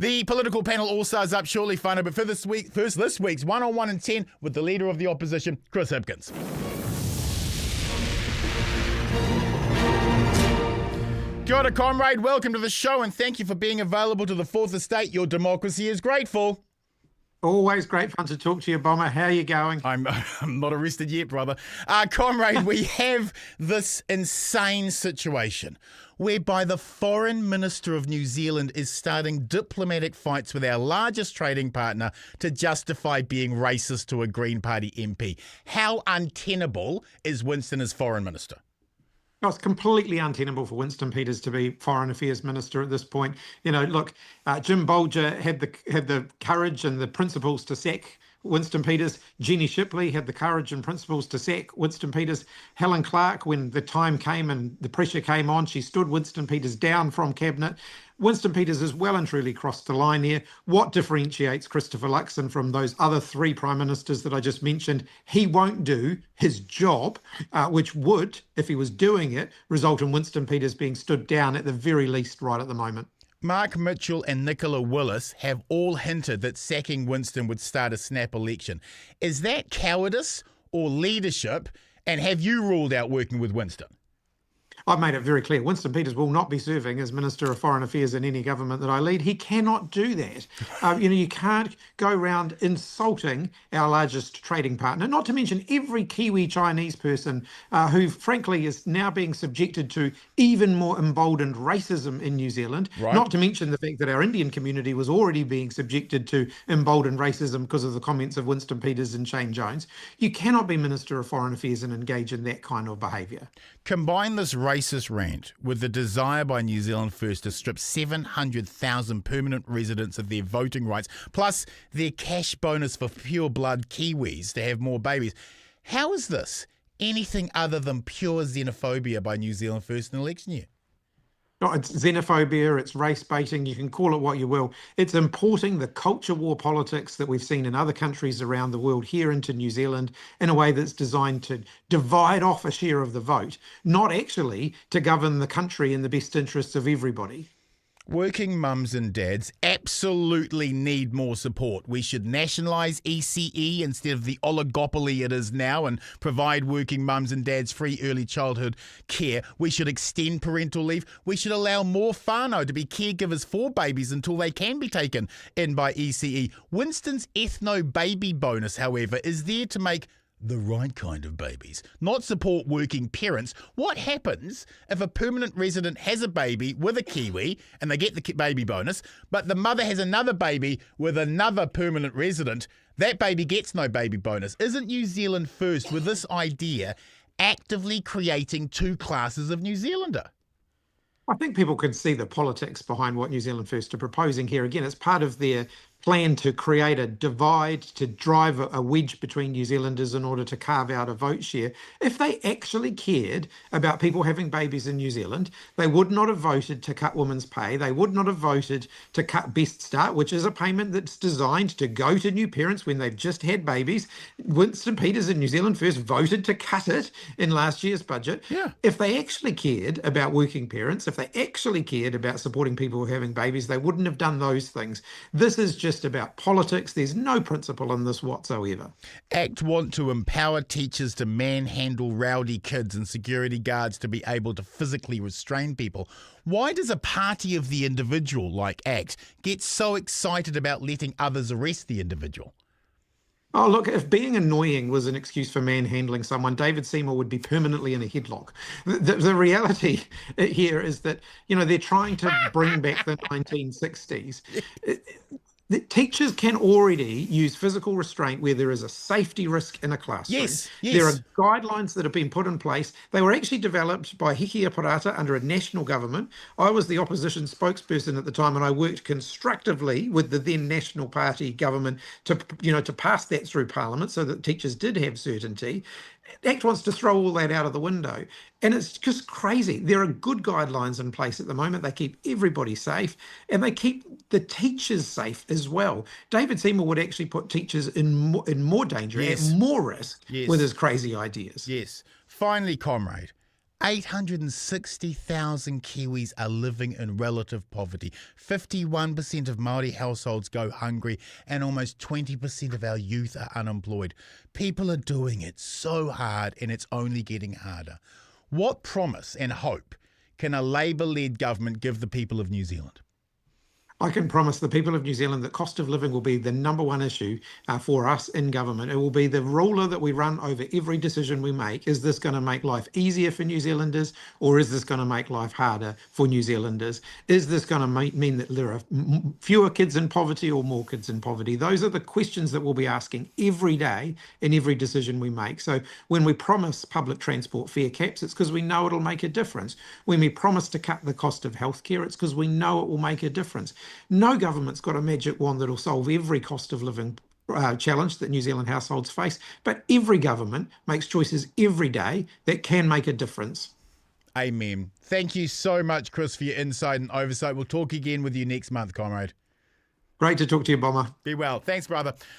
The political panel all-stars up shortly, Whānau, but for this week's one-on-one in 10 with the Leader of the Opposition, Chris Hipkins. Kia ora, comrade. Welcome to the show and thank you for being available to the Fourth Estate. Your democracy is grateful. Always great fun to talk to you, Bomber. How are you going? I'm not arrested yet, brother. Comrade, we have this insane situation whereby the Foreign Minister of New Zealand is starting diplomatic fights with our largest trading partner to justify being racist to a Green Party MP. How untenable is Winston as Foreign Minister? Oh, it's completely untenable for Winston Peters to be Foreign Affairs Minister at this point. You know, look, Jim Bolger had the courage and the principles to sack Winston Peters. Jenny Shipley had the courage and principles to sack Winston Peters. Helen Clark, when the time came and the pressure came on, she stood Winston Peters down from cabinet. Winston Peters has well and truly crossed the line here. What differentiates Christopher Luxon from those other three prime ministers that I just mentioned? He won't do his job, which would, if he was doing it, result in Winston Peters being stood down at the very least right at the moment. Mark Mitchell and Nicola Willis have all hinted that sacking Winston would start a snap election. Is that cowardice or leadership? And have you ruled out working with Winston? I've made it very clear. Winston Peters will not be serving as Minister of Foreign Affairs in any government that I lead. He cannot do that. You can't go around insulting our largest trading partner, not to mention every Kiwi Chinese person who, frankly, is now being subjected to even more emboldened racism in New Zealand, right. Not to mention the fact that our Indian community was already being subjected to emboldened racism because of the comments of Winston Peters and Shane Jones. You cannot be Minister of Foreign Affairs and engage in that kind of behaviour. Combine this racist rant with the desire by New Zealand First to strip 700,000 permanent residents of their voting rights, plus their cash bonus for pure-blood Kiwis to have more babies. How is this anything other than pure xenophobia by New Zealand First in election year? No, it's xenophobia, it's race baiting, you can call it what you will. It's importing the culture war politics that we've seen in other countries around the world here into New Zealand in a way that's designed to divide off a share of the vote, not actually to govern the country in the best interests of everybody. Working mums and dads absolutely need more support. We should nationalise ECE instead of the oligopoly it is now and provide working mums and dads free early childhood care. We should extend parental leave. We should allow more whānau to be caregivers for babies until they can be taken in by ECE. Winston's ethno-baby bonus, however, is there to make the right kind of babies, not support working parents. What happens if a permanent resident has a baby with a Kiwi and they get the baby bonus, but the mother has another baby with another permanent resident? That baby gets no baby bonus. Isn't New Zealand First, with this idea, actively creating two classes of New Zealander? I think people can see the politics behind what New Zealand First are proposing here. Again, it's part of their plan to create a divide, to drive a wedge between New Zealanders in order to carve out a vote share. If they actually cared about people having babies in New Zealand, they would not have voted to cut women's pay. They would not have voted to cut Best Start, which is a payment that's designed to go to new parents when they've just had babies. Winston Peters and New Zealand First voted to cut it in last year's budget. Yeah. If they actually cared about working parents, if they actually cared about supporting people having babies, they wouldn't have done those things. This is just about politics. There's no principle in this whatsoever. ACT want to empower teachers to manhandle rowdy kids and security guards to be able to physically restrain people. Why does a party of the individual like ACT get so excited about letting others arrest the individual? Oh, look, if being annoying was an excuse for manhandling someone, David Seymour would be permanently in a headlock. The reality here is that, they're trying to bring back the 1960s. The teachers can already use physical restraint where there is a safety risk in a classroom. Yes. There are guidelines that have been put in place. They were actually developed by Hikia Parata under a national government. I was the opposition spokesperson at the time, and I worked constructively with the then National Party government to pass that through Parliament so that teachers did have certainty. ACT wants to throw all that out of the window. And it's just crazy. There are good guidelines in place at the moment. They keep everybody safe and they keep the teachers safe as well. David Seymour would actually put teachers in more danger, yes. at more risk yes. with his crazy ideas. Yes. Finally, comrade, 860,000 Kiwis are living in relative poverty. 51% of Māori households go hungry, and almost 20% of our youth are unemployed. People are doing it so hard, and it's only getting harder. What promise and hope can a Labour-led government give the people of New Zealand? I can promise the people of New Zealand that cost of living will be the number one issue for us in government. It will be the ruler that we run over every decision we make. Is this going to make life easier for New Zealanders, or is this going to make life harder for New Zealanders? Is this going to mean that there are fewer kids in poverty or more kids in poverty? Those are the questions that we'll be asking every day in every decision we make. So when we promise public transport fare caps, it's because we know it'll make a difference. When we promise to cut the cost of healthcare, it's because we know it will make a difference. No government's got a magic wand that'll solve every cost of living challenge that New Zealand households face, but every government makes choices every day that can make a difference. Amen. Thank you so much, Chris, for your insight and oversight. We'll talk again with you next month, comrade. Great to talk to you, Bomber. Be well. Thanks, brother.